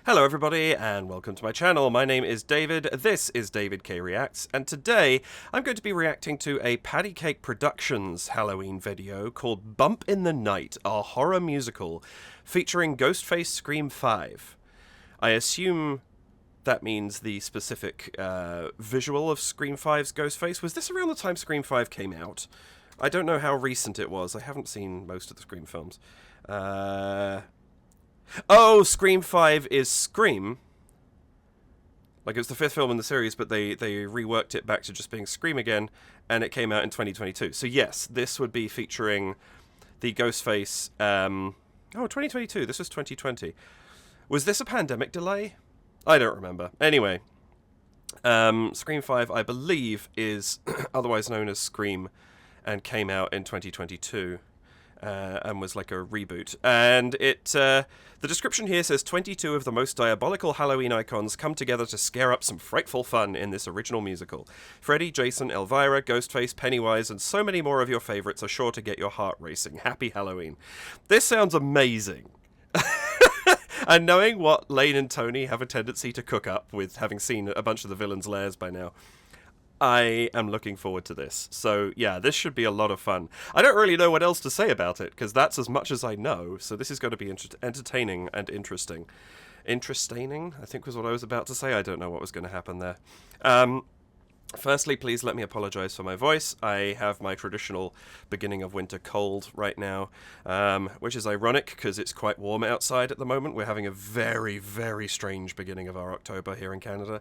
Hello everybody and welcome to my channel. My name is David, this is David K Reacts, and today I'm going to be reacting to a PattyCake Productions Halloween video called Bump in the Night, a horror musical featuring Ghostface Scream 5. I assume that means the specific visual of Scream 5's Ghostface. Was this around the time Scream 5 came out? I don't know how recent it was. I haven't seen most of the Scream films. Oh, Scream 5 is Scream. Like, it was the fifth film in the series, but they reworked it back to just being Scream again, and it came out in 2022. So yes, this would be featuring the Ghostface... 2022. This was 2020. Was this a pandemic delay? I don't remember. Anyway, Scream 5, I believe, is otherwise known as Scream, and came out in 2022. And was like a reboot. And the description here says 22 of the most diabolical Halloween icons come together to scare up some frightful fun in this original musical. Freddy, Jason, Elvira, Ghostface, Pennywise, and so many more of your favorites are sure to get your heart racing. Happy Halloween. This sounds amazing. And knowing what Layne and Tony have a tendency to cook up with having seen a bunch of the villains' lairs by now, I am looking forward to this. So, yeah, this should be a lot of fun. I don't really know what else to say about it, because that's as much as I know, so this is going to be entertaining and interesting. Interesting, I think was what I was about to say. I don't know what was going to happen there. Firstly, please let me apologize for my voice. I have my traditional beginning of winter cold right now, which is ironic because it's quite warm outside at the moment. We're having a very, very strange beginning of our October here in Canada,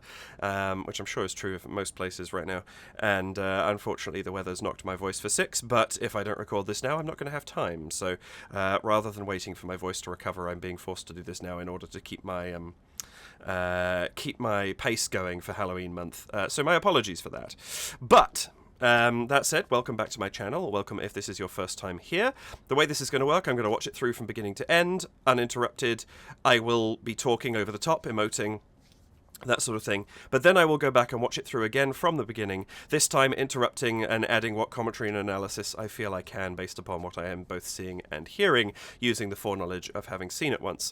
which I'm sure is true of most places right now. And unfortunately, the weather's knocked my voice for six, but if I don't record this now, I'm not going to have time. So rather than waiting for my voice to recover, I'm being forced to do this now in order to keep my pace going for Halloween month. So my apologies for that. But that said, welcome back to my channel. Welcome if this is your first time here. The way this is going to work, I'm going to watch it through from beginning to end, uninterrupted. I will be talking over the top, emoting, that sort of thing. But then I will go back and watch it through again from the beginning, this time interrupting and adding what commentary and analysis I feel I can based upon what I am both seeing and hearing, using the foreknowledge of having seen it once.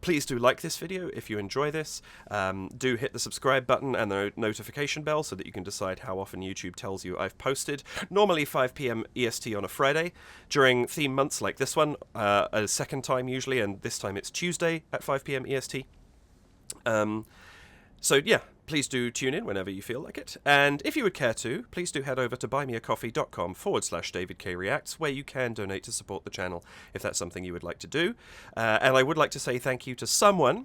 Please do like this video if you enjoy this. Do hit the subscribe button and the notification bell so that you can decide how often YouTube tells you I've posted. Normally 5 PM EST on a Friday. During theme months like this one, a second time usually, and this time it's Tuesday at 5 PM EST. So yeah, please do tune in whenever you feel like it. And if you would care to, please do head over to buymeacoffee.com/DavidKReacts, where you can donate to support the channel if that's something you would like to do. And I would like to say thank you to someone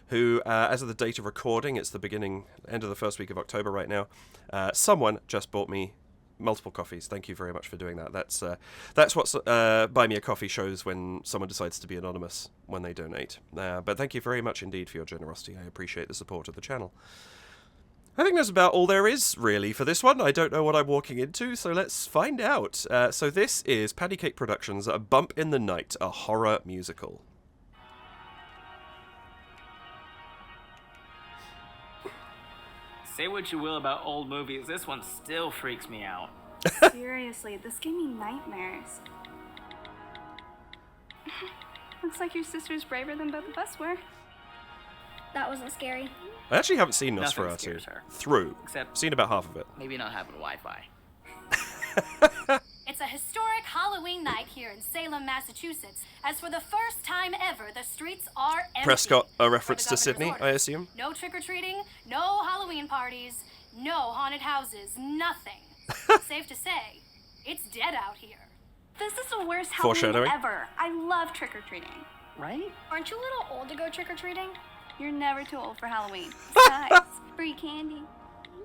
who, as of the date of recording, it's the end of the first week of October right now, someone just bought me multiple coffees. Thank you very much for doing that. That's what Buy Me a Coffee shows when someone decides to be anonymous when they donate. But thank you very much indeed for your generosity. I appreciate the support of the channel. I think that's about all there is, really, for this one. I don't know what I'm walking into, so let's find out. So this is PattyCake Productions' A Bump in the Night, a horror musical. Say what you will about old movies, this one still freaks me out. Seriously, this gave me nightmares. Looks like your sister's braver than both of us were. That wasn't scary. I actually haven't seen Nothing Nosferatu scares her. through. Except Seen about half of it. maybe not having Wi-Fi. It's a historic Halloween night here in Salem, Massachusetts, as for the first time ever, the streets are empty. Prescott, a Per reference the to governor's Sydney, orders. I assume? No trick-or-treating, no Halloween parties, no haunted houses, nothing. Safe to say, it's dead out here. This is the worst Foreshadowing. Halloween ever. I love trick-or-treating. Right? Aren't you a little old to go trick-or-treating? You're never too old for Halloween. Besides, free candy.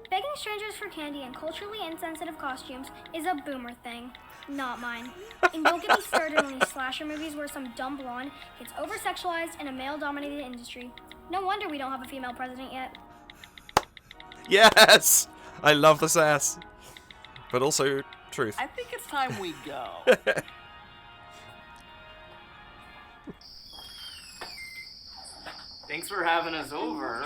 Begging strangers for candy and culturally insensitive costumes is a boomer thing, not mine. And don't get me started on these slasher movies where some dumb blonde gets over-sexualized in a male-dominated industry. No wonder we don't have a female president yet. Yes! I love the sass. But also truth. I think it's time we go. Thanks for having us over.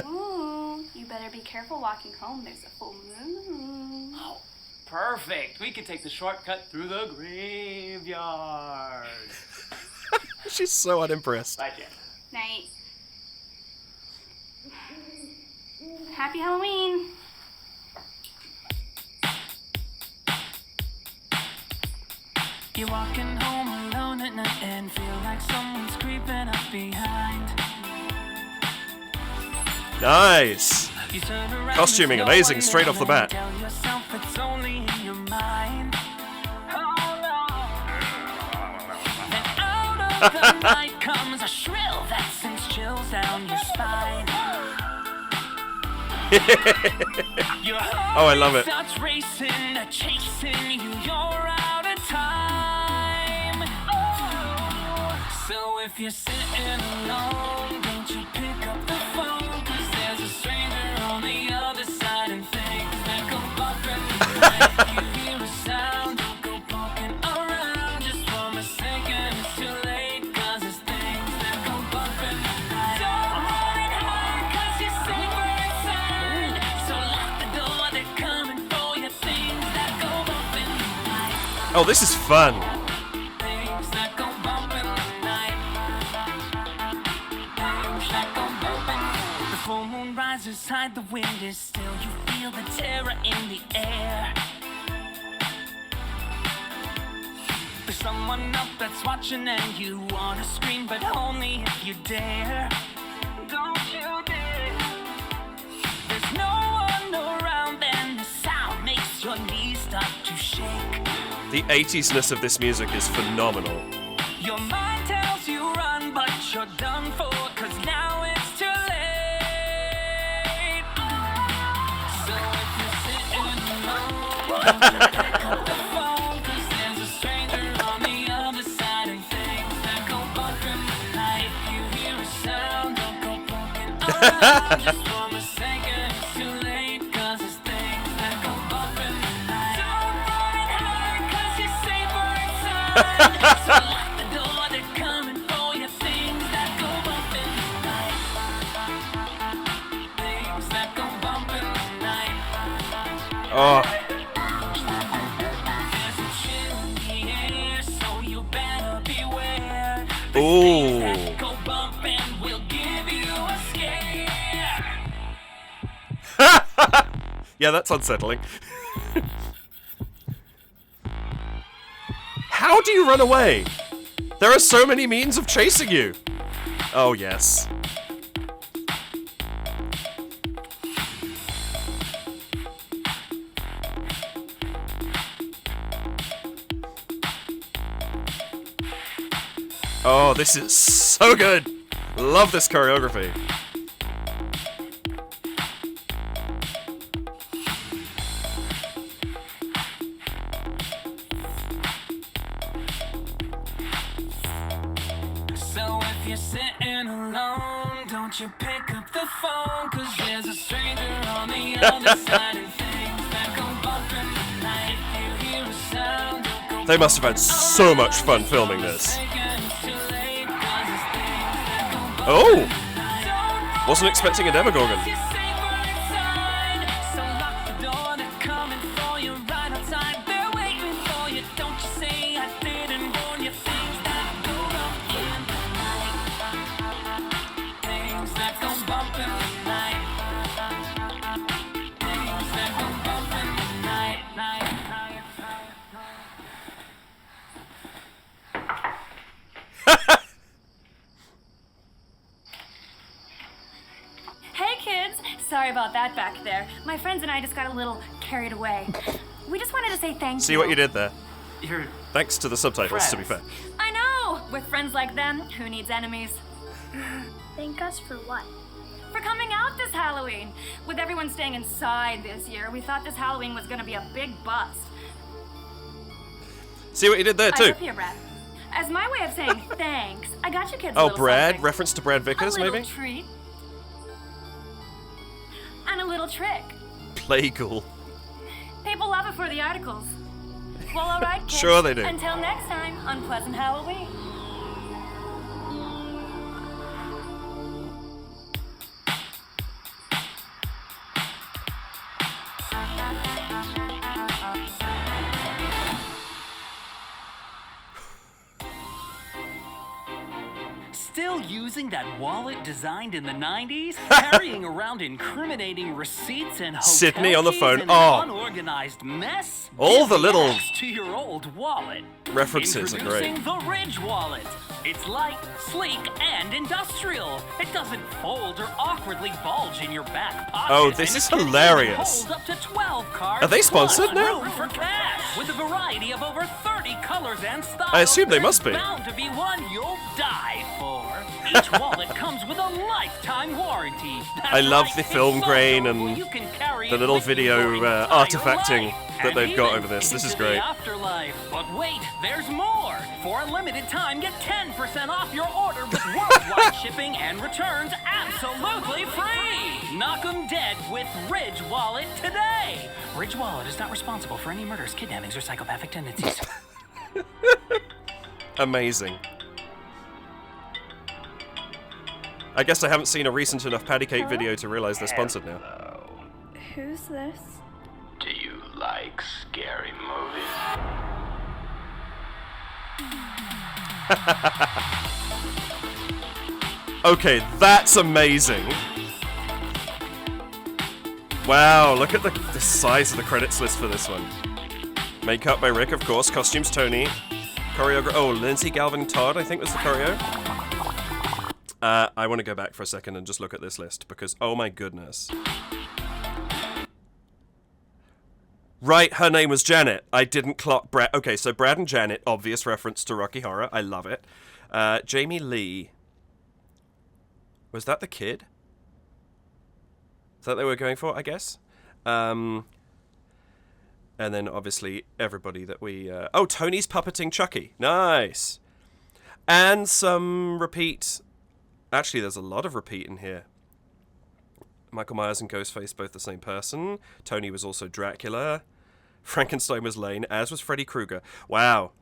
Ooh, you better be careful walking home. There's a full moon. Oh, perfect. We could take the shortcut through the graveyard. She's so unimpressed. Bye, Jen. Night. Happy Halloween. You're walking home alone at night and feel like someone's creeping up behind. Nice. You turn around, Costuming there's no amazing one straight there off the and bat. Tell yourself it's only in your mind. Oh no. Then out of the night comes a shrill that sends chills down your spine. Your heart Oh, I love it. starts racing, chasing you. You're out of time. Oh. So if you're sitting alone, don't you pick up the phone, 'cause there's a stranger on the other side and things that go bumping the night. You hear a sound, don't go poking around just for a second. It's too late, 'cause it's things that go bumping the night. Don't run and hide, 'cause you're safer inside. So lock the door, they're coming for you. Things that go bumping the night. Oh, this is fun. Things that go bumping the night. Things that go bumping. The full moon rises high, the wind is still. You feel the terror in the air. There's someone up that's watching and you wanna scream, but only if you dare. Don't you dare. There's no one around and the sound makes your knees start to shake. The 80s-ness of this music is phenomenal. Your mind tells you run, but you're done for, 'cause now it's too late. So if you're sitting alone, don't you pick up the phone, 'cause there's a stranger on the other side and things that go bumping the night. You hear a sound, don't go poking around just for a second. It's too late, 'cause it's things that go bumping the night. Don't run and hide, 'cause you're safer inside. So lock the door, they're coming for you. Things that go bumping the night. Things that go bumping the night. Oh, There's a chill in the air, so you better beware. ooh. That go bumping will give you a scare. Yeah, that's unsettling. How do you run away? There are so many means of chasing you. Oh, yes. Oh, this is so good. Love this choreography. So if you're sitting alone, don't you pick up the phone, 'cause there's a stranger on the other side and things that go bumping the night. You hear a sound, don't go They must have had so much fun filming this. Oh! Wasn't expecting a Demogorgon. Hey kids! Sorry about that back there. My friends and I just got a little carried away. We just wanted to say thank you. See what you did there? You're Thanks to the subtitles, to be fair. I know! With friends like them, who needs enemies? Thank us for what? For coming out this Halloween! With everyone staying inside this year, we thought this Halloween was gonna be a big bust. See what you did there, I too? hope you, Brad. As my way of saying thanks, I got you kids a Oh, little Brad? something. Reference to Brad Vickers, a little maybe? treat. And a little trick. Play cool. People love it for the articles. Well, alright, kids. Sure they do. Until next time, unpleasant Halloween. Still Still using that wallet designed in the 90s? Carrying around incriminating receipts and hotel Sydney on the keys phone. in Oh. an unorganized mess? All the Give little access to your old wallet. references are great. Introducing the Ridge Wallet. It's light, sleek, and industrial. It doesn't fold or awkwardly bulge in your back pocket. Oh, this and is it can hilarious. hold up to 12 cards. Are they sponsored plus now? room for cash. With a variety of over 30 colors and styles. I assume they must be. There's bound to be one you'll die for. Each wallet comes with a lifetime warranty. That's I love right, the it's film so grain durable and you can carry the it little with you video your entire artifacting life. that And they've got even over this. This is into the great. Afterlife. But wait, there's more. For a limited time, get 10% off your order with worldwide shipping and returns absolutely free. Knock 'em dead with Ridge Wallet today. Ridge Wallet is not responsible for any murders, kidnappings, or psychopathic tendencies. Amazing. I guess I haven't seen a recent enough PattyCake video to realize they're sponsored now. Who's this? Do you like scary movies? Okay, that's amazing. Wow, look at the size of the credits list for this one. Makeup by Rick, of course. Costumes, Tony. Choreographer. Oh, Lindsay Galvin Todd, I think was the choreo. I want to go back for a second and just look at this list because, oh my goodness. Right, her name was Janet. I didn't clock Brad. Okay, so Brad and Janet, obvious reference to Rocky Horror. I love it. Jamie Lee. Was that the kid? Is that what they were going for, I guess? And then, obviously, everybody that we... Oh, Tony's puppeting Chucky. Nice. And some repeat... Actually, there's a lot of repeat in here. Michael Myers and Ghostface, both the same person. Tony was also Dracula. Frankenstein was Layne, as was Freddy Krueger. Wow.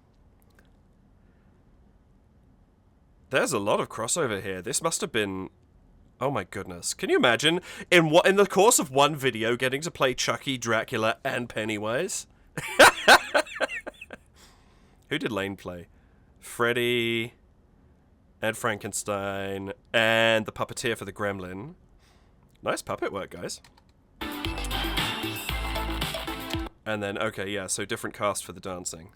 There's a lot of crossover here. This must have been... Oh my goodness. Can you imagine in the course of one video getting to play Chucky, Dracula, and Pennywise? Who did Layne play? Freddy and Frankenstein and the puppeteer for the Gremlin. Nice puppet work, guys. And then, okay, yeah, so different cast for the dancing.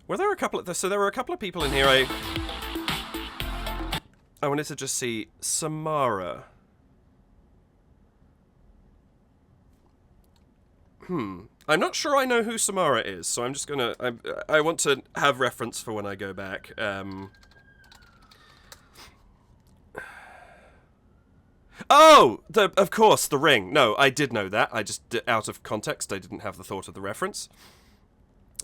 Were there a couple of... So there were a couple of people in here I wanted to just see Samara. I'm not sure I know who Samara is, so I'm just gonna... I want to have reference for when I go back. Oh! Of course, The Ring. No, I did know that. I just, out of context, I didn't have the thought of the reference.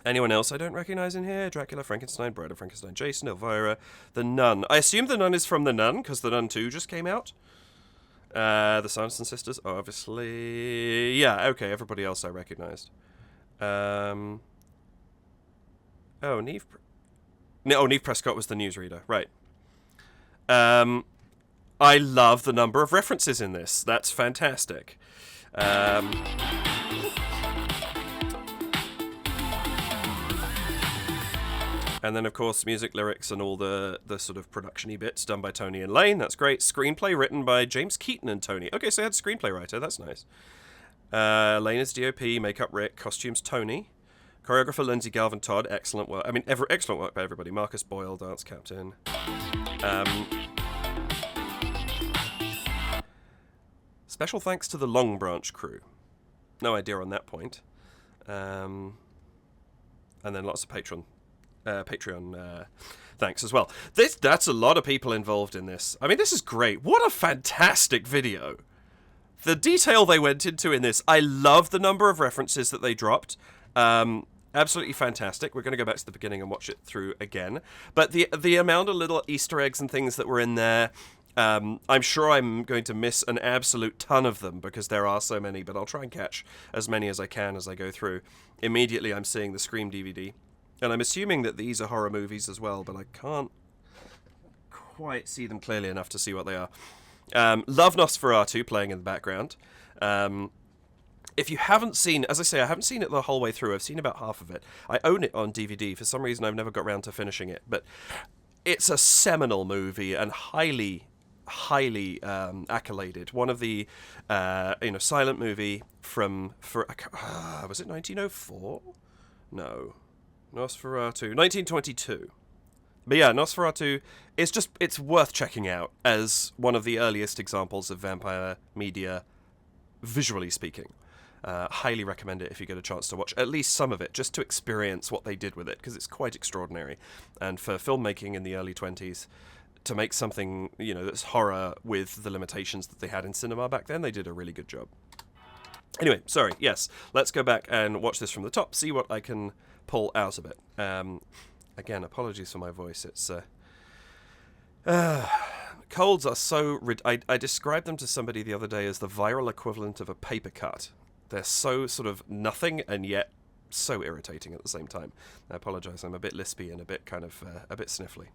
Anyone else I don't recognize in here? Dracula, Frankenstein, Bride of Frankenstein, Jason, Elvira, The Nun. I assume The Nun is from The Nun, because The Nun 2 just came out. The Sanderson sisters, obviously. Yeah, okay, everybody else I recognized. Oh, Neve... Neve Prescott was the newsreader, right. I love the number of references in this. That's fantastic. And then, of course, music, lyrics, and all the sort of production-y bits done by Tony and Layne. That's great. Screenplay written by James Keaton and Tony. Okay, so they had a screenplay writer. That's nice. Layne is DOP, makeup Rick, costumes Tony. Choreographer Lindsay Galvin Todd. Excellent work. I mean, excellent work by everybody. Marcus Boyle, dance captain. Special thanks to the Long Branch crew. No idea on that point. And then lots of Patreon thanks as well. That's a lot of people involved in this. I mean, this is great. What a fantastic video. The detail they went into in this. I love the number of references that they dropped. Absolutely fantastic. We're going to go back to the beginning and watch it through again. But the amount of little Easter eggs and things that were in there, I'm sure I'm going to miss an absolute ton of them because there are so many, but I'll try and catch as many as I can as I go through. Immediately I'm seeing the Scream DVD. And I'm assuming that these are horror movies as well, but I can't quite see them clearly enough to see what they are. Love Nosferatu playing in the background. If you haven't seen, as I say, I haven't seen it the whole way through. I've seen about half of it. I own it on DVD. For some reason, I've never got around to finishing it. But it's a seminal movie and highly accoladed. One of the silent movie was it 1904? No, Nosferatu, 1922. But yeah, Nosferatu is it's worth checking out as one of the earliest examples of vampire media, visually speaking. Highly recommend it if you get a chance to watch at least some of it, just to experience what they did with it, because it's quite extraordinary. And for filmmaking in the early 20s, to make something, that's horror with the limitations that they had in cinema back then, they did a really good job. Anyway, sorry, yes, let's go back and watch this from the top, see what I can pull out of it. Again, apologies for my voice. It's colds are so... I described them to somebody the other day as the viral equivalent of a paper cut. They're so sort of nothing and yet so irritating at the same time. I apologise, I'm a bit lispy and a bit kind of... a bit sniffly.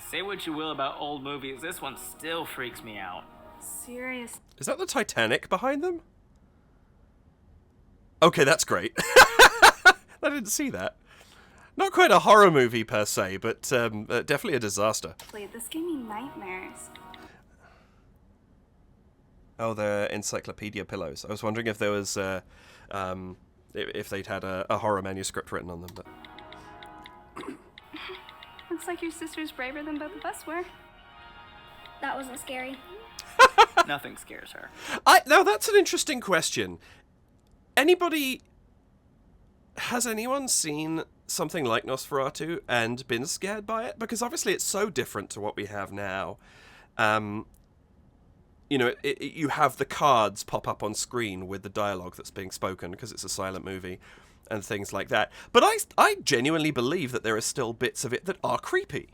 Say what you will about old movies, this one still freaks me out. Serious. Is that the Titanic behind them? Okay, that's great. I didn't see that. Not quite a horror movie per se, but definitely a disaster. This gave me nightmares. Oh, the encyclopedia pillows. I was wondering if there was, if they'd had a horror manuscript written on them. But Looks like your sister's braver than both of us were. That wasn't scary. Nothing scares her. Now that's an interesting question. Has anyone seen something like Nosferatu and been scared by it? Because obviously it's so different to what we have now. You have the cards pop up on screen with the dialogue that's being spoken because it's a silent movie and things like that. But I genuinely believe that there are still bits of it that are creepy.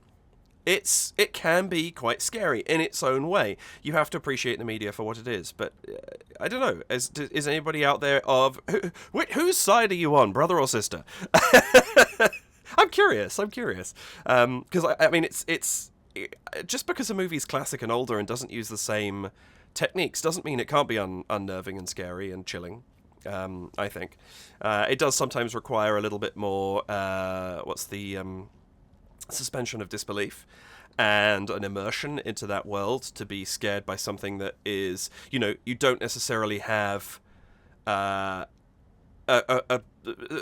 It can be quite scary in its own way. You have to appreciate the media for what it is. But I don't know. Is anybody out there whose side are you on, brother or sister? I'm curious. Because I mean, it's just because a movie's classic and older and doesn't use the same techniques doesn't mean it can't be unnerving and scary and chilling. I think it does sometimes require a little bit more. Suspension of disbelief and an immersion into that world to be scared by something that is, you don't necessarily have a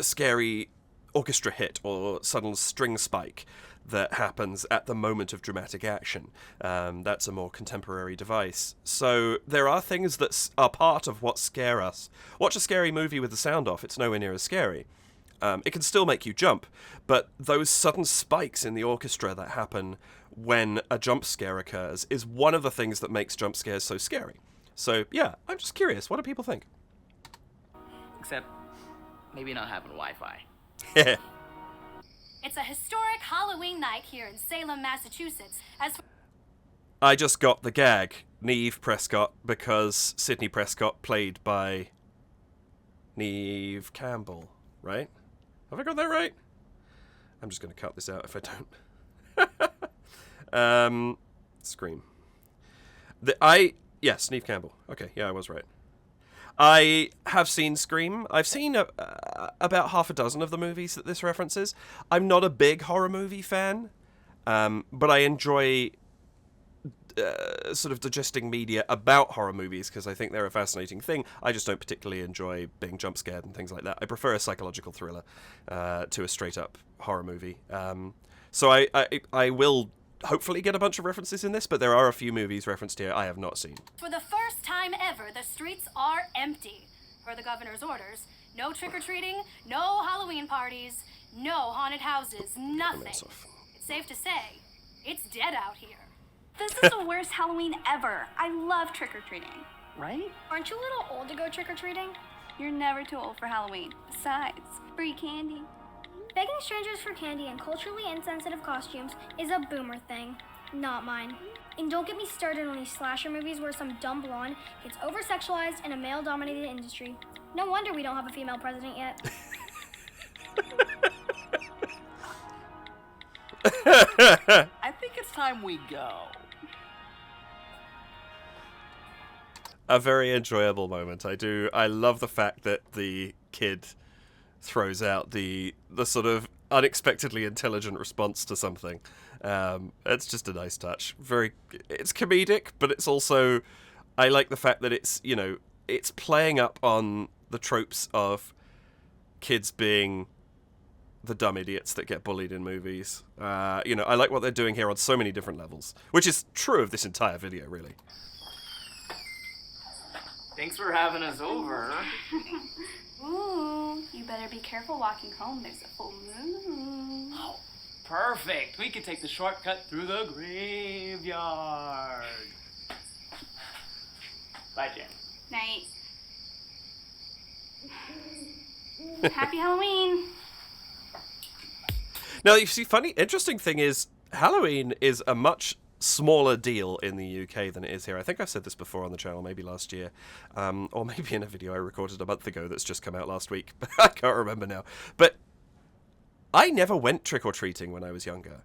scary orchestra hit or sudden string spike that happens at the moment of dramatic action. That's a more contemporary device. So there are things that are part of what scare us. Watch a scary movie with the sound off, it's nowhere near as scary. It can still make you jump, but those sudden spikes in the orchestra that happen when a jump scare occurs is one of the things that makes jump scares so scary. So, yeah, I'm just curious. What do people think? Except, maybe not having Wi-Fi. It's a historic Halloween night here in Salem, Massachusetts. I just got the gag, Neve Prescott, because Sidney Prescott played by Neve Campbell, right? Have I got that right? I'm just going to cut this out if I don't. Scream. Yes, Neve Campbell. Okay, yeah, I was right. I have seen Scream. I've seen about half a dozen of the movies that this references. I'm not a big horror movie fan, but I enjoy sort of digesting media about horror movies because I think they're a fascinating thing. I just don't particularly enjoy being jump scared and things like that. I prefer a psychological thriller to a straight up horror movie. So I will hopefully get a bunch of references in this, but there are a few movies referenced here I have not seen. For the first time ever, the streets are empty. Per the governor's orders, no trick-or-treating, no Halloween parties, no haunted houses, nothing. It's safe to say, it's dead out here. This is the worst Halloween ever. I love trick-or-treating. Right? Aren't you a little old to go trick-or-treating? You're never too old for Halloween. Besides, free candy. Begging strangers for candy and culturally insensitive costumes is a boomer thing, not mine. And don't get me started on these slasher movies where some dumb blonde gets over-sexualized in a male-dominated industry. No wonder we don't have a female president yet. I think it's time we go. A very enjoyable moment. I love the fact that the kid throws out the sort of unexpectedly intelligent response to something. It's just a nice touch. It's comedic, but it's also, I like the fact that it's, you know, it's playing up on the tropes of kids being the dumb idiots that get bullied in movies. You know, I like what they're doing here on so many different levels, which is true of this entire video, really. Thanks for having us over. Ooh, you better be careful walking home. There's a full moon. Oh, perfect. We could take the shortcut through the graveyard. Bye, Jen. Night. Happy Halloween. Now, you see, interesting thing is, Halloween is a much smaller deal in the UK than it is here. I think I've said this before on the channel, maybe last year, or maybe in a video I recorded a month ago that's just come out last week. I can't remember now. But I never went trick-or-treating when I was younger.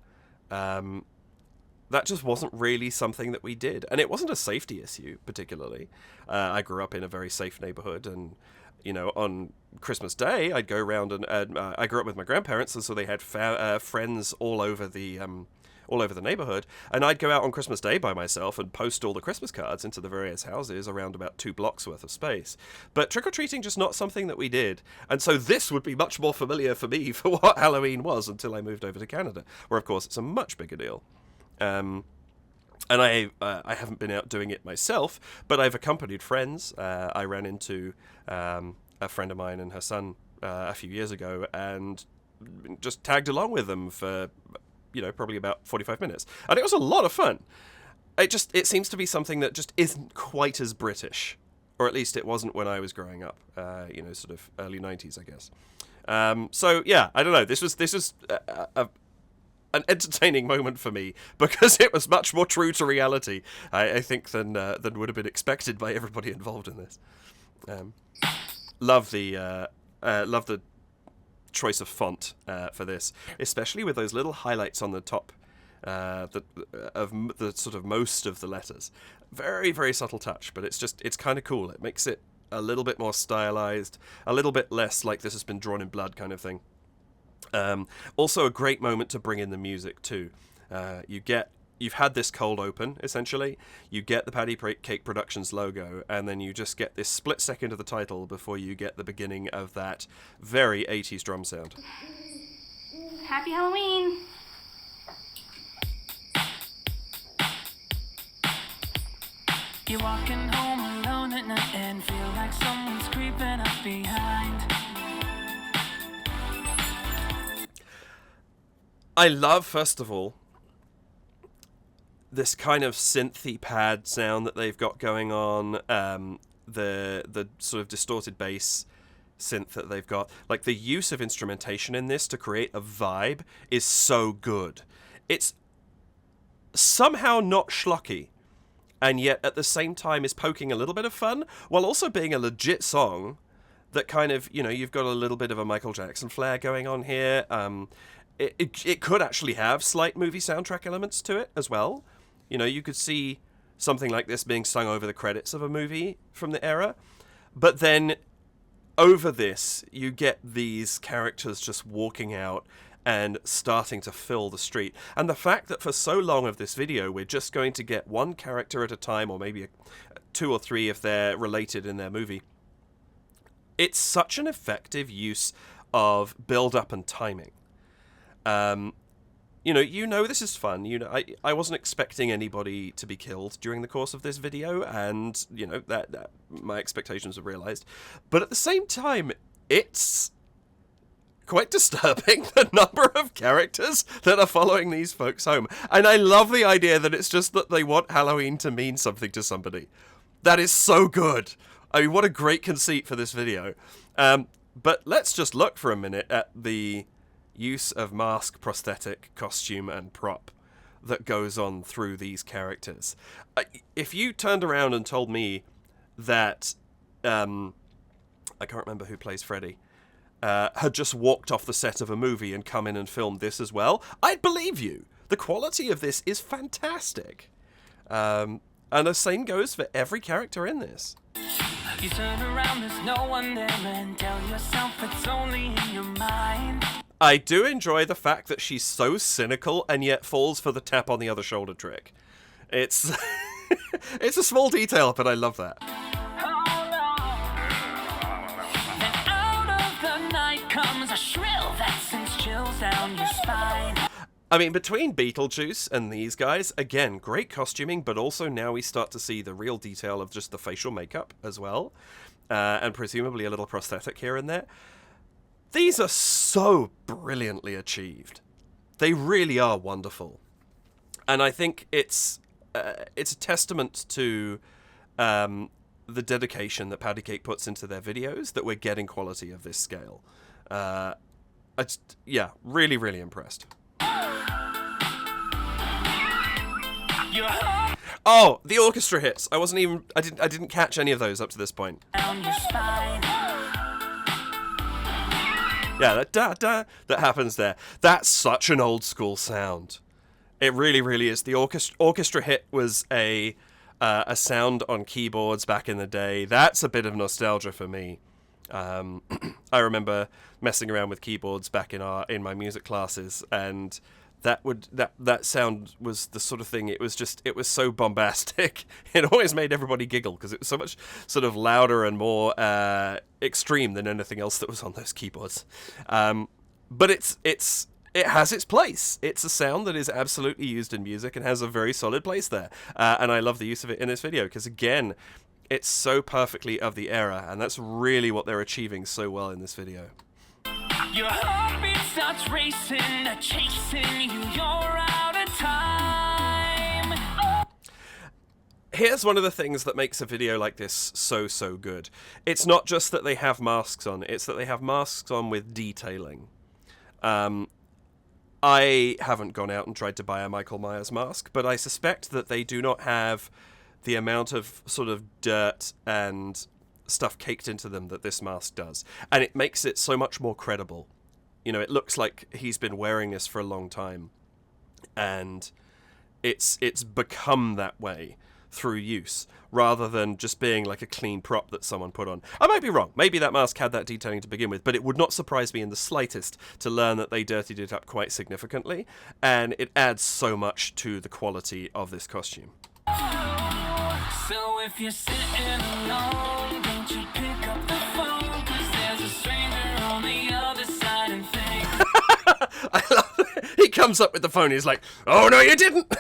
That just wasn't really something that we did. And it wasn't a safety issue, particularly. I grew up in a very safe neighborhood, and, you know, on Christmas Day, I'd go around and I grew up with my grandparents, and so they had friends all over the neighborhood, and I'd go out on Christmas Day by myself and post all the Christmas cards into the various houses around about 2 blocks worth of space. But trick-or-treating just not something that we did, and so this would be much more familiar for me for what Halloween was until I moved over to Canada, where of course it's a much bigger deal. And I haven't been out doing it myself, but I've accompanied friends. I ran into a friend of mine and her son a few years ago, and just tagged along with them for, you know, probably about 45 minutes. And it was a lot of fun. It seems to be something that just isn't quite as British, or at least it wasn't when I was growing up, you know, sort of early 90s, I guess. So yeah, I don't know. This was an entertaining moment for me, because it was much more true to reality, I think, than would have been expected by everybody involved in this. Love the choice of font for this, especially with those little highlights on the top of the sort of most of the letters. Very, very subtle touch, but it's kind of cool. It makes it a little bit more stylized, a little bit less like this has been drawn in blood kind of thing. Also a great moment to bring in the music too. You've had this cold open, essentially. You get the PattyCake Productions logo, and then you just get this split second of the title before you get the beginning of that very 80s drum sound. Happy Halloween. You're walking home alone at night and feel like someone's creeping up behind. I love, first of all, this kind of synthy pad sound that they've got going on, the sort of distorted bass synth that they've got. Like, the use of instrumentation in this to create a vibe is so good. It's somehow not schlocky, and yet at the same time is poking a little bit of fun, while also being a legit song that kind of, you know, you've got a little bit of a Michael Jackson flair going on here. It could actually have slight movie soundtrack elements to it as well. You know, you could see something like this being sung over the credits of a movie from the era. But then over this, you get these characters just walking out and starting to fill the street. And the fact that for so long of this video, we're just going to get one character at a time, or maybe 2 or 3 if they're related in their movie. It's such an effective use of build-up and timing. You know this is fun. You know, I wasn't expecting anybody to be killed during the course of this video, and, you know, that my expectations were realized. But at the same time, it's quite disturbing, the number of characters that are following these folks home. And I love the idea that it's just that they want Halloween to mean something to somebody. That is so good. I mean, what a great conceit for this video. But let's just look for a minute at the use of mask, prosthetic, costume, and prop that goes on through these characters. If you turned around and told me that, I can't remember who plays Freddy, had just walked off the set of a movie and come in and filmed this as well, I'd believe you. The quality of this is fantastic. And the same goes for every character in this. You turn around, there's no one there, and tell yourself it's only in your mind. I do enjoy the fact that she's so cynical and yet falls for the tap on the other shoulder trick. It's it's a small detail, but I love that. Then out of the night comes a shrill that sends chills down your spine. I mean, between Beetlejuice and these guys, again, great costuming, but also now we start to see the real detail of just the facial makeup as well, and presumably a little prosthetic here and there. These are so brilliantly achieved. They really are wonderful. And I think it's a testament to the dedication that PattyCake puts into their videos that we're getting quality of this scale. Yeah, really, really impressed. Oh, the orchestra hits. I didn't catch any of those up to this point. Yeah, that da-da that happens there. That's such an old school sound. It really, really is. The orchestra hit was a sound on keyboards back in the day. That's a bit of nostalgia for me. I remember messing around with keyboards back in my music classes, and that sound was the sort of thing. It was so bombastic. It always made everybody giggle because it was so much sort of louder and more extreme than anything else that was on those keyboards. But it has its place. It's a sound that is absolutely used in music and has a very solid place there. And I love the use of it in this video because, again, it's so perfectly of the era, and that's really what they're achieving so well in this video. Your heartbeat starts racing, chasing you, you're out of time. Oh. Here's one of the things that makes a video like this so good. It's not just that they have masks on, it's that they have masks on with detailing. I haven't gone out and tried to buy a Michael Myers mask, but I suspect that they do not have the amount of sort of dirt and stuff caked into them that this mask does, and it makes it so much more credible. You know, it looks like he's been wearing this for a long time, and it's become that way through use rather than just being like a clean prop that someone put on. I might be wrong. Maybe that mask had that detailing to begin with, but it would not surprise me in the slightest to learn that they dirtied it up quite significantly, and it adds so much to the quality of this costume. So if you're sitting alone, don't you pick up the phone, 'cause there's a stranger on the other side and things. I love it. He comes up with the phone, he's like, oh no you didn't!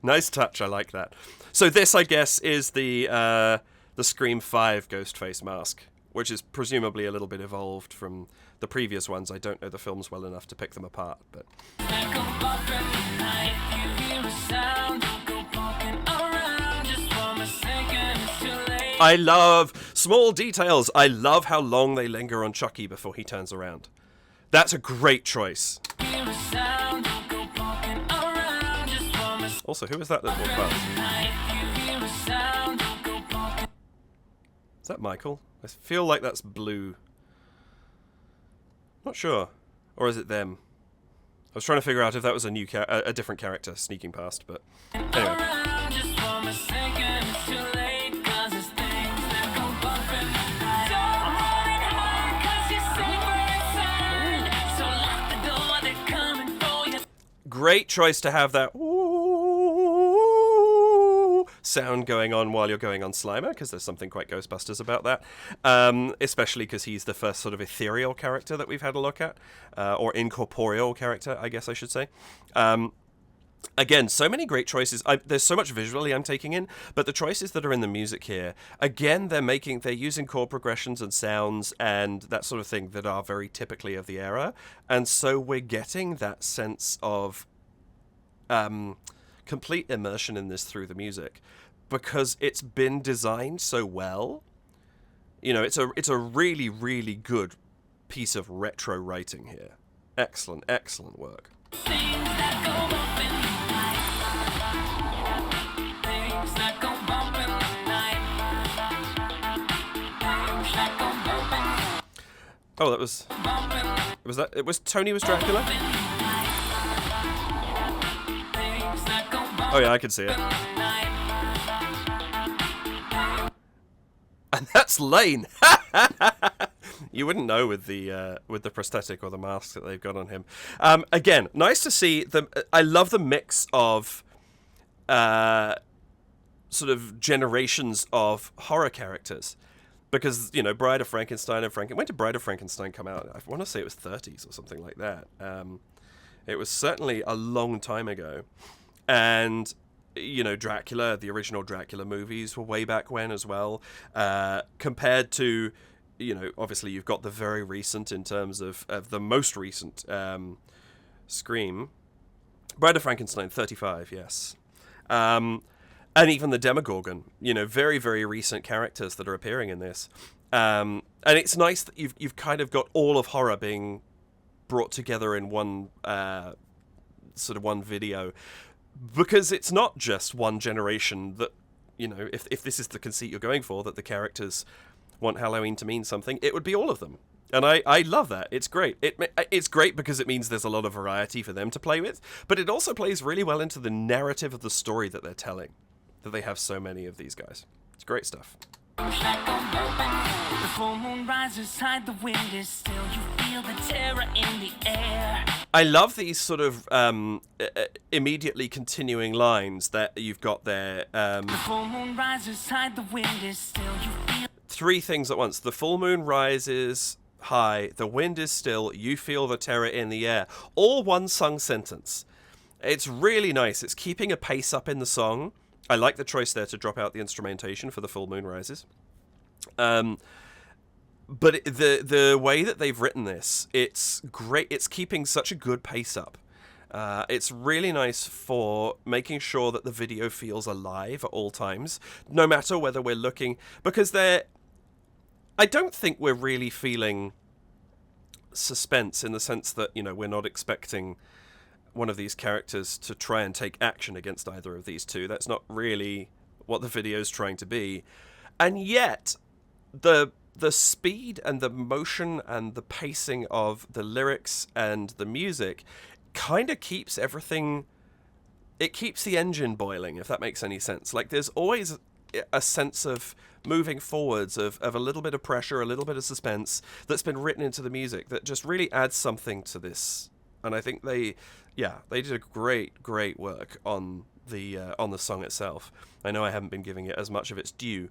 Nice touch, I like that. So this, I guess, is the Scream 5 Ghostface mask, which is presumably a little bit evolved from the previous ones. I don't know the films well enough to pick them apart, but... I love small details. I love how long they linger on Chucky before he turns around. That's a great choice. Also, who is that walked past? Is that Michael? I feel like that's Blue. Not sure. Or is it them? I was trying to figure out if that was a new a different character sneaking past, but anyway. Great choice to have that sound going on while you're going on Slimer, because there's something quite Ghostbusters about that, especially because he's the first sort of ethereal character that we've had a look at, or incorporeal character, I guess I should say. Again, so many great choices. There's so much visually I'm taking in, but the choices that are in the music here, again, they're using chord progressions and sounds and that sort of thing that are very typically of the era, and so we're getting that sense of complete immersion in this through the music, because it's been designed so well. You know, it's a really, really good piece of retro writing here. Excellent, excellent work. Oh, it was Tony was Dracula? Oh yeah, I can see it. And that's Layne. You wouldn't know with the prosthetic or the mask that they've got on him. Again, nice to see them. I love the mix of sort of generations of horror characters. Because, you know, Bride of Frankenstein and when did Bride of Frankenstein come out? I want to say it was 30s or something like that. It was certainly a long time ago. And, you know, Dracula, the original Dracula movies were way back when as well. Compared to, you know, obviously you've got the very recent in terms of the most recent Scream. Bride of Frankenstein, 35, yes. And even the Demogorgon, you know, very, very recent characters that are appearing in this. And it's nice that you've kind of got all of horror being brought together in one sort of one video. Because it's not just one generation that, you know, if this is the conceit you're going for, that the characters want Halloween to mean something, it would be all of them. And I love that. It's great. It's great because it means there's a lot of variety for them to play with, but it also plays really well into the narrative of the story that they're telling, that they have so many of these guys. It's great stuff. The full moon rises, hide the wind is still, you feel the terror in the air. I love these sort of immediately continuing lines that you've got there. The full moon rises, hide the wind is still, you feel... Three things at once. The full moon rises high, the wind is still, you feel the terror in the air. All one sung sentence. It's really nice. It's keeping a pace up in the song. I like the choice there to drop out the instrumentation for the full moon rises. But the way that they've written this, it's great. It's keeping such a good pace up. It's really nice for making sure that the video feels alive at all times, no matter whether we're looking, because I don't think we're really feeling suspense in the sense that, you know, we're not expecting one of these characters to try and take action against either of these two. That's not really what the video's trying to be. And yet, the speed and the motion and the pacing of the lyrics and the music kind of keeps everything... It keeps the engine boiling, if that makes any sense. Like, there's always a sense of moving forwards, of a little bit of pressure, a little bit of suspense that's been written into the music that just really adds something to this. And I think they did a great work on the song itself. I know I haven't been giving it as much of its due,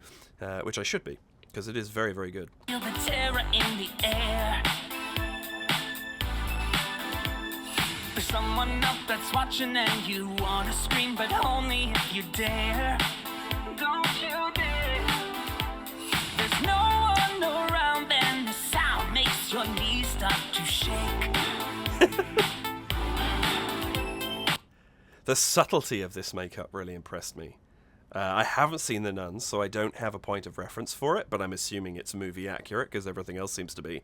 which I should be, because it is very, very good. Feel the terror in the air. There's someone up that's watching and you wanna scream, but only if you dare. Don't you dare. There's no one around and the sound makes your knees start to shake. The subtlety of this makeup really impressed me. I haven't seen The Nun, so I don't have a point of reference for it, but I'm assuming it's movie accurate, because everything else seems to be.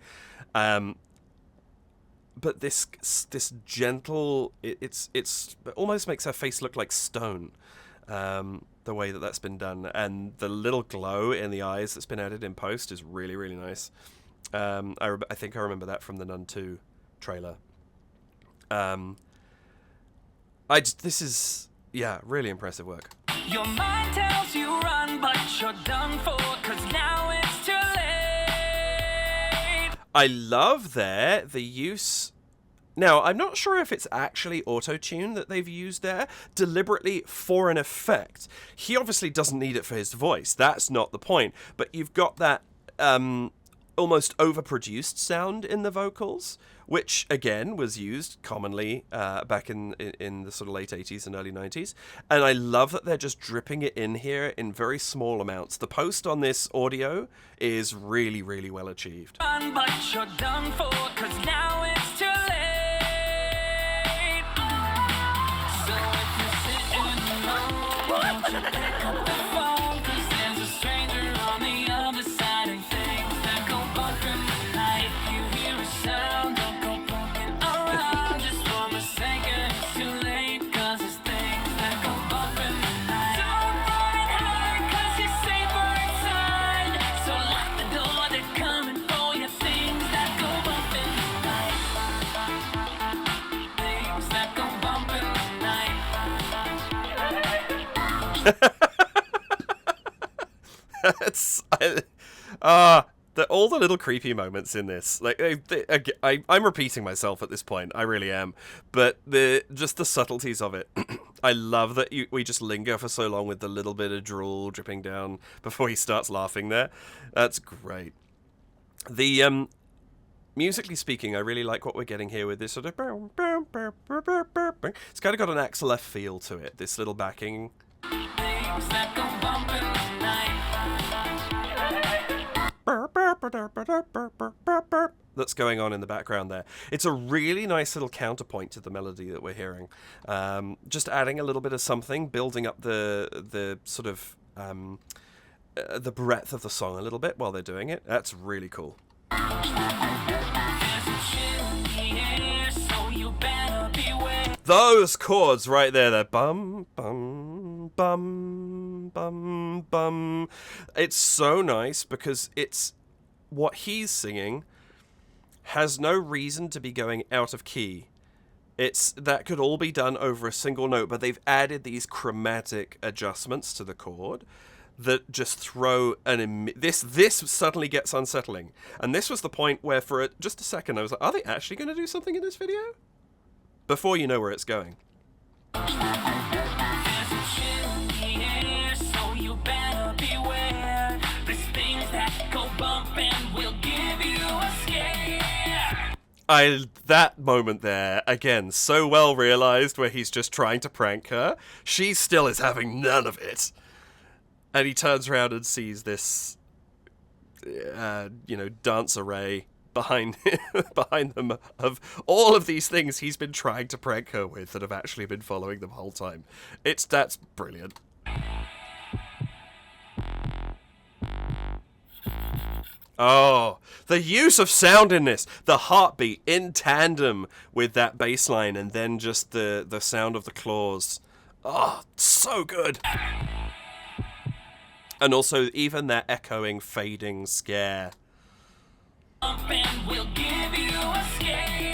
But this gentle... It almost makes her face look like stone, the way that's been done. And the little glow in the eyes that's been added in post is really, really nice. I think I remember that from the Nun 2 trailer. This is, really impressive work. Your mind tells you run, but you're done for, 'cause now it's too late. I love the use... Now, I'm not sure if it's actually auto-tune that they've used there, deliberately for an effect. He obviously doesn't need it for his voice. That's not the point. But you've got that almost overproduced sound in the vocals, which, again, was used commonly back in the sort of late 80s and early 90s. And I love that they're just dripping it in here in very small amounts. The post on this audio is really, really well achieved. Run, but you're done for, 'cause now it's too late. So if you're sitting alone, won't you pick up the phone, 'cause there's a stranger on the other side of things that go bump in the night. If you hear a sound, don't go poking around just for a second. It's too late, 'cause it's things that go bump in the night. Don't run and hide, 'cause you're safer inside. So lock the door, they're coming for you. Things that go bump in the night. Things that go bump in the night. All the little creepy moments in this, like I'm repeating myself at this point, I really am, but just the subtleties of it. I love that we just linger for so long with the little bit of drool dripping down before he starts laughing there. That's great. The musically speaking, I really like what we're getting here with this sort of. It's kind of got an Axel F feel to it. This little backing. That's going on in the background there. It's a really nice little counterpoint to the melody that we're hearing. Just adding a little bit of something, building up the sort of the breadth of the song a little bit while they're doing it. That's really cool. Those chords right there, they're bum, bum, bum, bum, bum. It's so nice because it's what he's singing has no reason to be going out of key. That could all be done over a single note, but they've added these chromatic adjustments to the chord that just throw this suddenly gets unsettling. And this was the point where for just a second I was like, are they actually going to do something in this video? Before you know where it's going. That moment there, again, so well realized, where he's just trying to prank her. She still is having none of it. And he turns around and sees this, dance array behind them of all of these things he's been trying to prank her with that have actually been following them the whole time. That's brilliant. Oh, the use of sound in this, the heartbeat in tandem with that bass line, and then just the sound of the claws. Oh, so good. And also even that echoing, fading scare. And we'll give you a scare.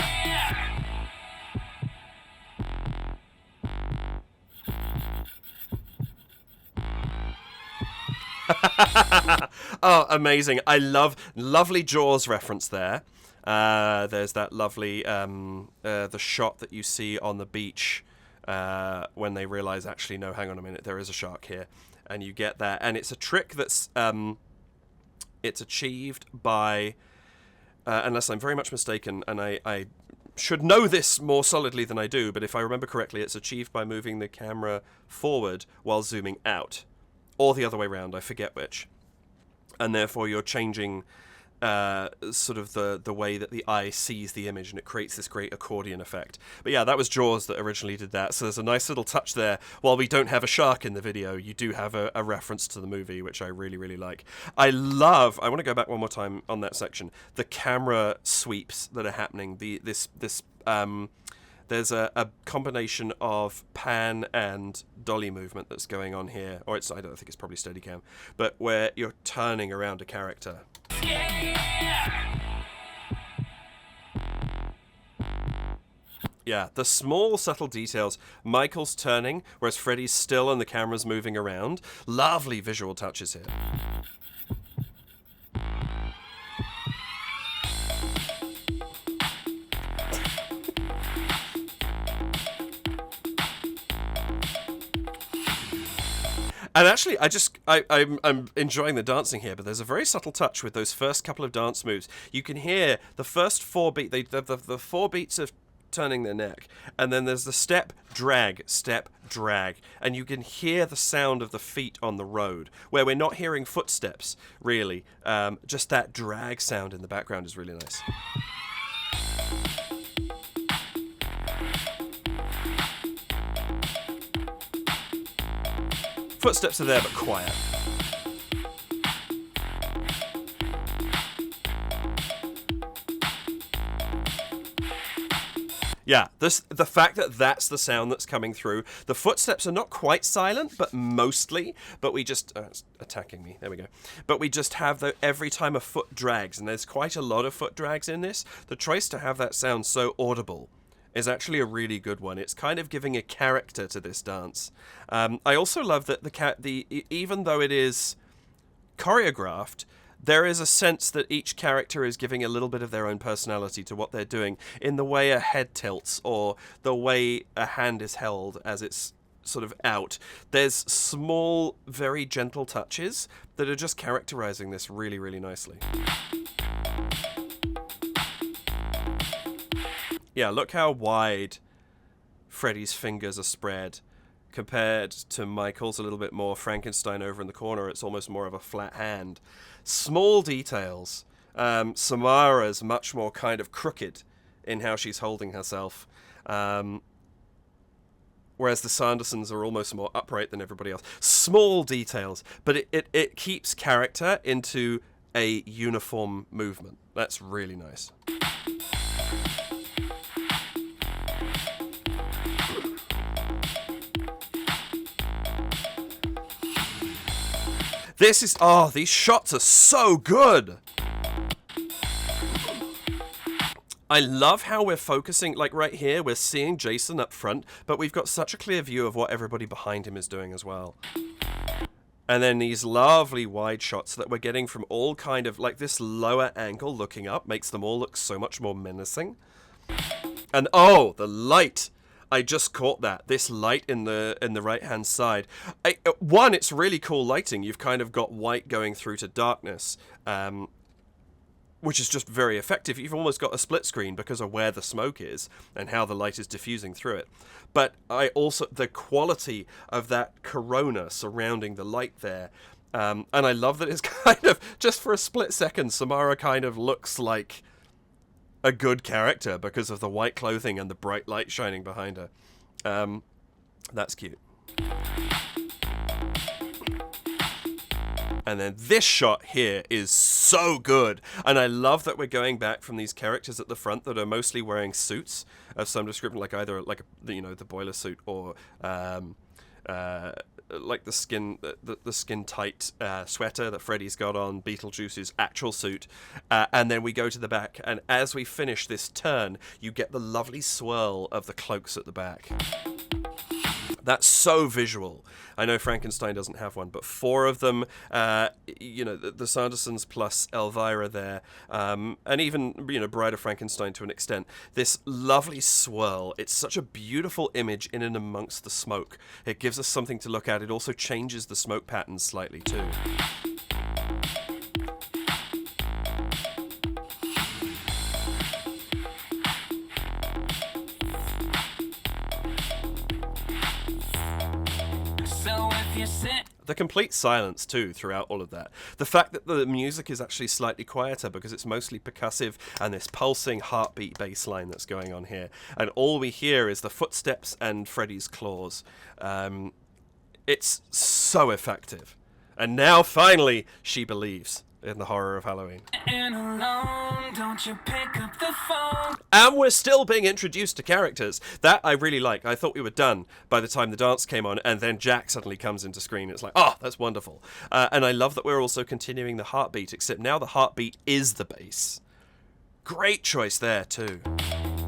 Oh, amazing. I lovely Jaws reference there. There's that lovely the shot that you see on the beach when they realize, actually, no, hang on a minute, there is a shark here. And you get that. And it's a trick that's it's achieved by, unless I'm very much mistaken, and I should know this more solidly than I do, but if I remember correctly, it's achieved by moving the camera forward while zooming out. Or the other way around, I forget which. And therefore you're changing sort of the way that the eye sees the image, and it creates this great accordion effect. But yeah, that was Jaws that originally did that, so there's a nice little touch there. While we don't have a shark in the video, you do have a reference to the movie, which I really, really like. I want to go back one more time on that section. The camera sweeps that are happening, there's a combination of pan and dolly movement that's going on here, or I don't think it's probably Steadicam, but where you're turning around a character. Yeah, the small subtle details. Michael's turning, whereas Freddy's still and the camera's moving around. Lovely visual touches here. And actually, I'm enjoying the dancing here, but there's a very subtle touch with those first couple of dance moves. You can hear the first 4 beats, the 4 beats of turning their neck, and then there's the step, drag, and you can hear the sound of the feet on the road, where we're not hearing footsteps, really. Just that drag sound in the background is really nice. Footsteps are there, but quiet. Yeah, the fact that that's the sound that's coming through. The footsteps are not quite silent, but mostly. But we just... it's attacking me. There we go. But we just have every time a foot drags, and there's quite a lot of foot drags in this, the choice to have that sound so audible is actually a really good one. It's kind of giving a character to this dance. I also love that even though it is choreographed, there is a sense that each character is giving a little bit of their own personality to what they're doing in the way a head tilts or the way a hand is held as it's sort of out. There's small, very gentle touches that are just characterizing this really, really nicely. Yeah, look how wide Freddy's fingers are spread compared to Michael's a little bit more Frankenstein over in the corner. It's almost more of a flat hand. Small details. Samara's much more kind of crooked in how she's holding herself. Whereas the Sandersons are almost more upright than everybody else. Small details, but it keeps character into a uniform movement. That's really nice. This is... Oh, these shots are so good! I love how we're focusing, like right here, we're seeing Jason up front, but we've got such a clear view of what everybody behind him is doing as well. And then these lovely wide shots that we're getting from all kind of, like this lower angle looking up makes them all look so much more menacing. And oh, the light! I just caught that. This light in the right-hand side. One, it's really cool lighting. You've kind of got white going through to darkness, which is just very effective. You've almost got a split screen because of where the smoke is and how the light is diffusing through it. But I also, the quality of that corona surrounding the light there, and I love that it's kind of, just for a split second, Samara kind of looks like a good character because of the white clothing and the bright light shining behind her. That's cute. And then this shot here is so good. And I love that we're going back from these characters at the front that are mostly wearing suits of some description, like either like the boiler suit or like the skin tight sweater that Freddy's got on, Beetlejuice's actual suit, and then we go to the back, and as we finish this turn, you get the lovely swirl of the cloaks at the back. That's so visual. I know Frankenstein doesn't have one, but 4 of them, the Sandersons plus Elvira there, and even, Bride of Frankenstein to an extent. This lovely swirl. It's such a beautiful image in and amongst the smoke. It gives us something to look at. It also changes the smoke patterns slightly too. The complete silence, too, throughout all of that. The fact that the music is actually slightly quieter because it's mostly percussive and this pulsing heartbeat bass line that's going on here. And all we hear is the footsteps and Freddy's claws. It's so effective. And now, finally, she believes in the horror of Halloween. And alone, don't you pick up the phone. And we're still being introduced to characters. That I really like. I thought we were done by the time the dance came on, and then Jack suddenly comes into screen. It's like, oh, that's wonderful. And I love that we're also continuing the heartbeat, except now the heartbeat is the bass. Great choice there, too.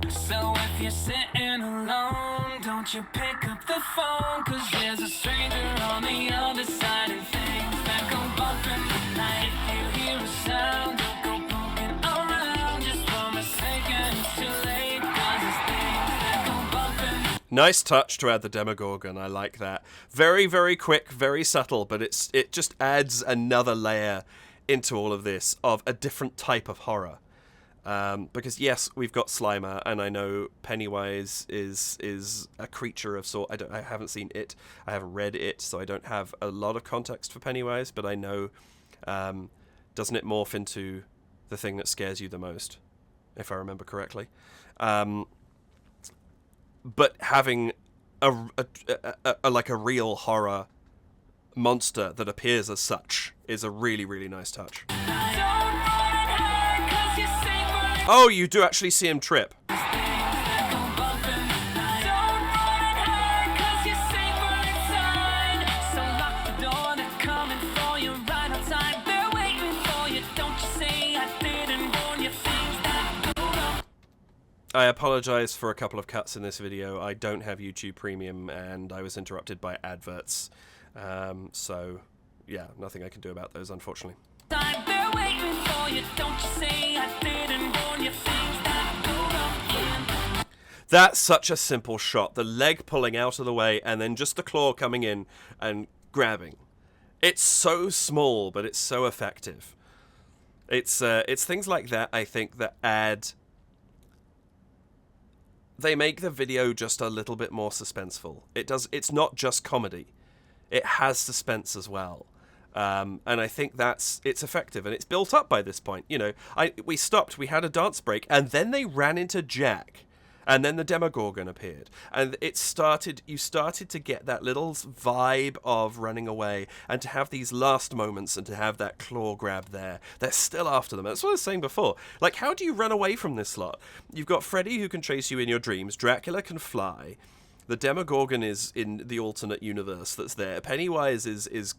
So if you're sitting alone, don't you pick up the phone, 'cause there's a stranger on the other side of things that go bumping the night. If you hear a sound, don't go poking around just for a second. It's too late, 'cause it's things that go bumping. Nice touch to add the Demogorgon. I like that. Very, very quick, very subtle, but it just adds another layer into all of this of a different type of horror. Because yes, we've got Slimer, and I know Pennywise is a creature of sort. I haven't seen it, I haven't read it, so I don't have a lot of context for Pennywise. But I know, doesn't it morph into the thing that scares you the most, if I remember correctly? But having a real horror monster that appears as such is a really, really nice touch. Oh, you do actually see him trip. I apologize for a couple of cuts in this video. I don't have YouTube Premium, and I was interrupted by adverts. So, yeah, nothing I can do about those, unfortunately. They're waiting for you. Don't you say I didn't warn you. Things that go wrong in. That's such a simple shot. The leg pulling out of the way and then just the claw coming in and grabbing. It's so small, but it's so effective. It's things like that, I think, that add... They make the video just a little bit more suspenseful. It's not just comedy. It has suspense as well. And I think it's effective, and it's built up by this point. You know, we stopped, we had a dance break, and then they ran into Jack. And then the Demogorgon appeared, and you started to get that little vibe of running away, and to have these last moments, and to have that claw grab there. They're still after them. That's what I was saying before. Like, how do you run away from this lot? You've got Freddy, who can chase you in your dreams. Dracula can fly. The Demogorgon is in the alternate universe that's there. Pennywise is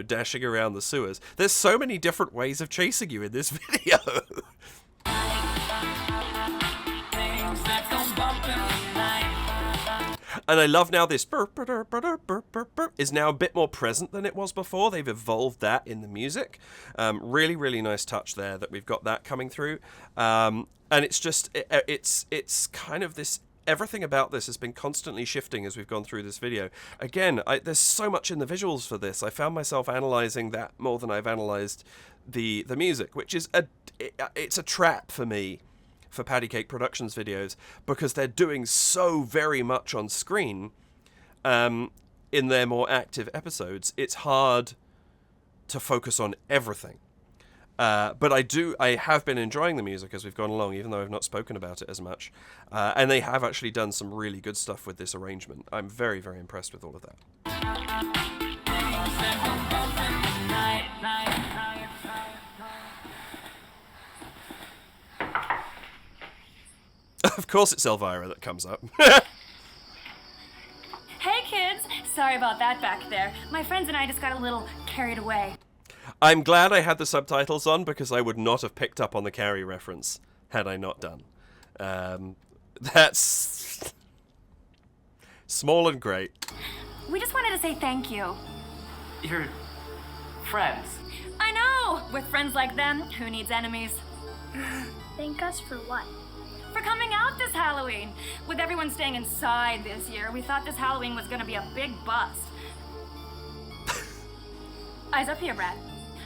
dashing around the sewers. There's so many different ways of chasing you in this video. And I love now this burp, burp, burp, burp, burp, burp, is now a bit more present than it was before. They've evolved that in the music. Really, really nice touch there that we've got that coming through. And it's just, it's kind of this, everything about this has been constantly shifting as we've gone through this video. Again, there's so much in the visuals for this. I found myself analysing that more than I've analysed the music, which is it's a trap for me. For PattyCake Productions videos, because they're doing so very much on screen in their more active episodes, it's hard to focus on everything. But I have been enjoying the music as we've gone along, even though I've not spoken about it as much. And they have actually done some really good stuff with this arrangement. I'm very, very impressed with all of that. Of course it's Elvira that comes up. Hey kids! Sorry about that back there. My friends and I just got a little carried away. I'm glad I had the subtitles on, because I would not have picked up on the Carrie reference had I not done. That's small and great. We just wanted to say thank you. You're friends. I know! With friends like them, who needs enemies? Thank us for what? For coming out this Halloween. With everyone staying inside this year, we thought this Halloween was gonna be a big bust. Eyes up here, Brad.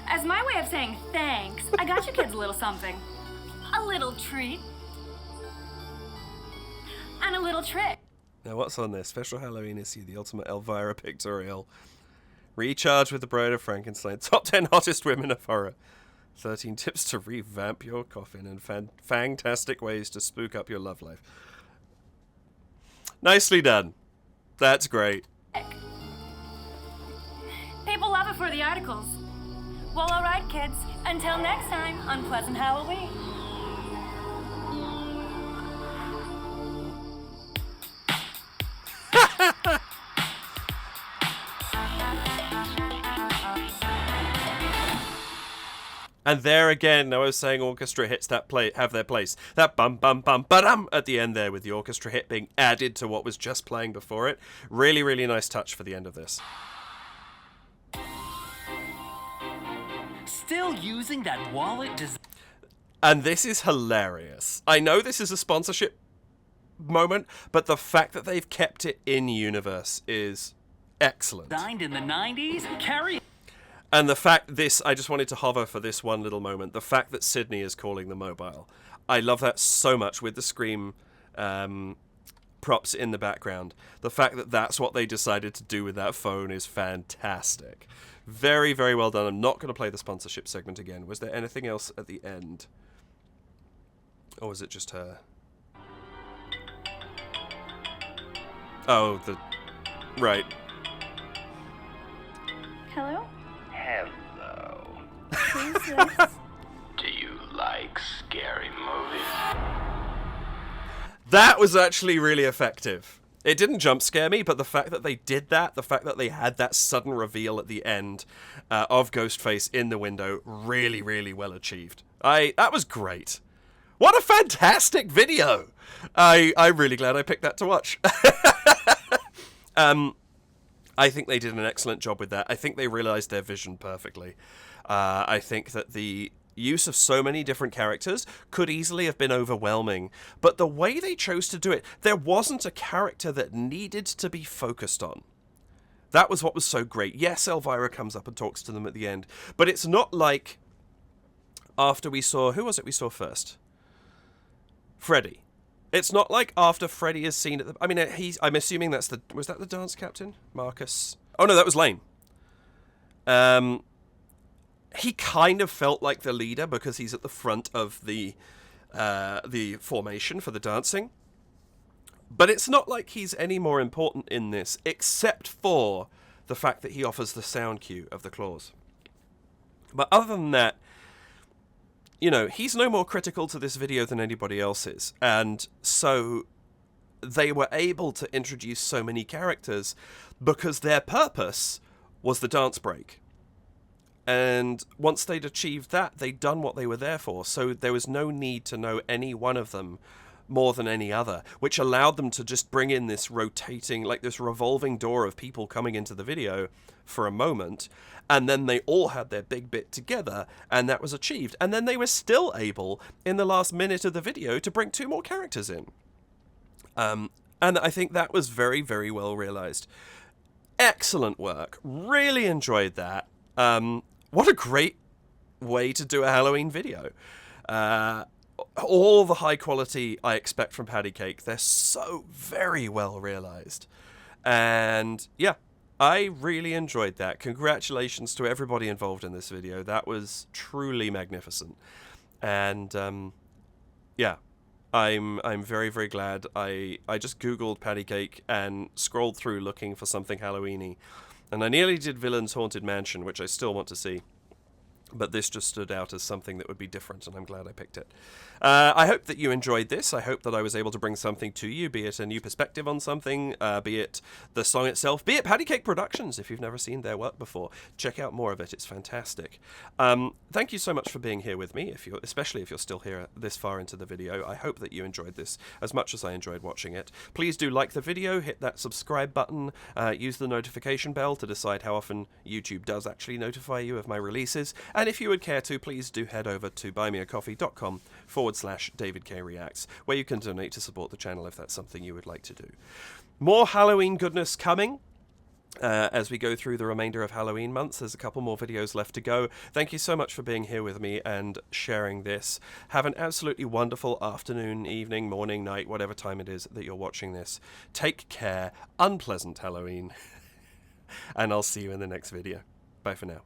As my way of saying thanks, I got you kids a little something. A little treat. And a little trick. Now what's on this? Special Halloween issue, the Ultimate Elvira Pictorial. Recharge with the Bride of Frankenstein. Top 10 hottest women of horror. 13 tips to revamp your coffin and fantastic ways to spook up your love life. Nicely done. That's great. People love it for the articles. Well, alright, kids. Until next time, unpleasant Halloween. And there again, I was saying orchestra hits that have their place. That bum bum bum ba-dum at the end there, with the orchestra hit being added to what was just playing before it. Really, really nice touch for the end of this. Still using that wallet And this is hilarious. I know this is a sponsorship moment, but the fact that they've kept it in universe is excellent. designed in the 90s? Carrie. And the fact I just wanted to hover for this one little moment. The fact that Sydney is calling the mobile. I love that so much with the Scream props in the background. The fact that that's what they decided to do with that phone is fantastic. Very, very well done. I'm not going to play the sponsorship segment again. Was there anything else at the end? Or was it just her? Oh, right. Hello? Hello. Who's this? Do you like scary movies? That was actually really effective. It didn't jump scare me, but the fact that they did that, the fact that they had that sudden reveal at the end of Ghostface in the window, really, really well achieved. That was great. What a fantastic video! I'm really glad I picked that to watch. I think they did an excellent job with that. I think they realised their vision perfectly. I think that the use of so many different characters could easily have been overwhelming, but the way they chose to do it, there wasn't a character that needed to be focused on. That was what was so great. Yes, Elvira comes up and talks to them at the end, but it's not like after we saw... Who was it we saw first? Freddy. It's not like after Freddy is seen at the... I mean, I'm assuming that's the... Was that the dance captain? Marcus? Oh, no, that was Layne. He kind of felt like the leader because he's at the front of the formation for the dancing. But it's not like he's any more important in this, except for the fact that he offers the sound cue of the claws. But other than that, you know, he's no more critical to this video than anybody else is. And so they were able to introduce so many characters because their purpose was the dance break. And once they'd achieved that, they'd done what they were there for. So there was no need to know any one of them more than any other, which allowed them to just bring in this rotating, like this revolving door of people coming into the video for a moment. And then they all had their big bit together, and that was achieved. And then they were still able, in the last minute of the video, to bring 2 more characters in. And I think that was very, very well realized. Excellent work. Really enjoyed that. What a great way to do a Halloween video. All the high quality I expect from PattyCake. They're so very well realized. And yeah, I really enjoyed that. Congratulations to everybody involved in this video. That was truly magnificent. And yeah, I'm very, very glad. I just Googled PattyCake and scrolled through looking for something Halloween-y. And I nearly did Villain's Haunted Mansion, which I still want to see. But this just stood out as something that would be different, and I'm glad I picked it. I hope that you enjoyed this. I hope that I was able to bring something to you, be it a new perspective on something, be it the song itself, be it PattyCake Productions, if you've never seen their work before. Check out more of it. It's fantastic. Thank you so much for being here with me, especially if you're still here this far into the video. I hope that you enjoyed this as much as I enjoyed watching it. Please do like the video, hit that subscribe button, use the notification bell to decide how often YouTube does actually notify you of my releases. And if you would care to, please do head over to buymeacoffee.com/DavidKReacts, where you can donate to support the channel if that's something you would like to do. More Halloween goodness coming as we go through the remainder of Halloween months. There's a couple more videos left to go. Thank you so much for being here with me and sharing this. Have an absolutely wonderful afternoon, evening, morning, night, whatever time it is that you're watching this. Take care. Unpleasant Halloween. And I'll see you in the next video. Bye for now.